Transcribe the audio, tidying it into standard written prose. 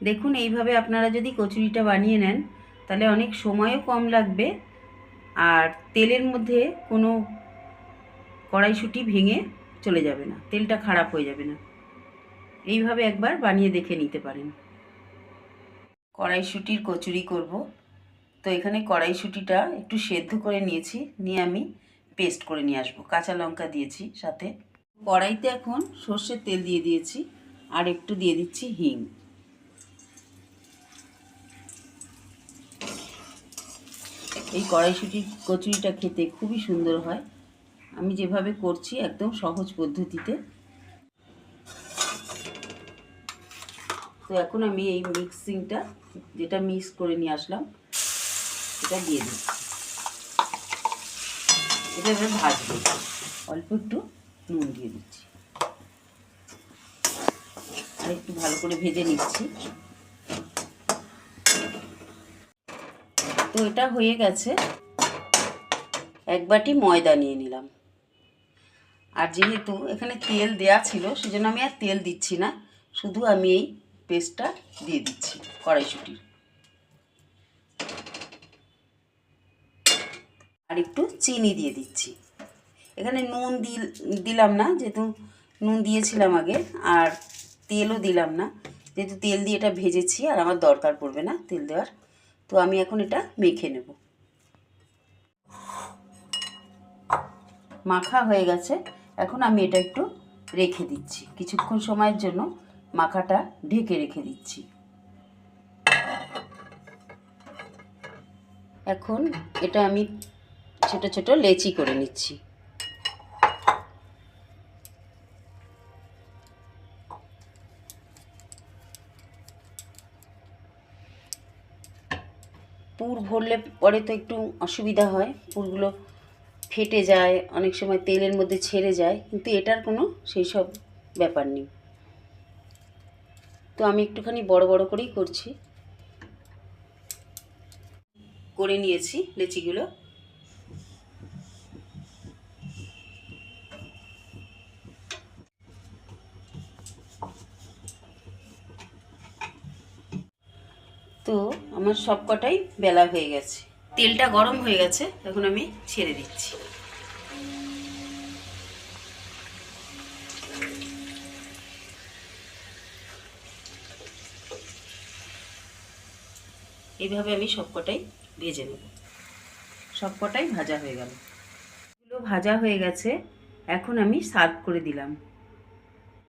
দেখুন এইভাবে আপনারা যদি কচুরিটা বানিয়ে নেন তাহলে অনেক সময়ও কম লাগবে, আর তেলের মধ্যে কোনো কড়াইশুঁটি ভেঙে চলে যাবে না, তেলটা খারাপ হয়ে যাবে না। এইভাবে একবার বানিয়ে দেখে নিতে পারেন। কড়াইশুঁটির কচুরি করব, তো এখানে কড়াইশুঁটিটা একটু সেদ্ধ করে নিয়েছি, নিয়ে আমি পেস্ট করে নিয়ে আসবো। কাঁচা লঙ্কা দিয়েছি সাথে। কড়াইতে এখন সর্ষের তেল দিয়ে দিয়েছি, আর একটু দিয়ে দিচ্ছি হিং। এই কড়াইশুঁটির কচুরিটা খেতে খুবই সুন্দর হয়। আমি যেভাবে করছি একদম সহজ পদ্ধতিতে। তো এখন আমি এই মিক্সিংটা, যেটা মিক্স করে নিয়ে আসলাম, এটা দিয়ে দিচ্ছি। এটা এবার ভাজবো, অল্প একটু নুন দিয়ে দিচ্ছি, আর একটু ভালো করে ভেজে নিচ্ছি। তো এটা হয়ে গেছে। এক বাটি ময়দা নিয়ে নিলাম, আর যেহেতু এখানে তেল দেয়া ছিল সেজন্য আমি আর তেল দিচ্ছি না, শুধু আমি এই পেস্টটা দিয়ে দিচ্ছি কড়াইশুঁটির। আর একটু চিনি দিয়ে দিচ্ছি। এখানে নুন দিলাম না, যেহেতু নুন দিয়েছিলাম আগে, আর তেলও দিলাম না, যেহেতু তেল দিয়ে এটা ভেজেছি আর আমার দরকার পড়বে না তেল দেওয়ার। তো আমি এখন এটা মেখে নেব। মাখা হয়ে গেছে, এখন আমি এটা একটু রেখে দিচ্ছি, কিছুক্ষণ সময়ের জন্য মাখাটা ঢেকে রেখে দিচ্ছি। এখন এটা আমি ছোট ছোট লেচি করে নিচ্ছি। পুর ভরলে পরে তো একটু অসুবিধা হয়, পুরগুলো ফেটে যায়, অনেক সময় তেলের মধ্যে ছেড়ে যায়, কিন্তু এটার কোনো সেই সব ব্যাপার নেই। তো আমি একটুখানি বড় বড় করেই করছি। করে নিয়েছি লেচিগুলো। তো আমার সব কটাই বেলা হয়ে গেছে, তেলটা গরম হয়ে গেছে, এখন আমি ছেড়ে দিচ্ছি। এইভাবে আমি সব কটাই ভেজে নেব। সব কটাই ভাজা হয়ে গেল, এগুলো ভাজা হয়ে গেছে, এখন আমি সার্ভ করে দিলাম।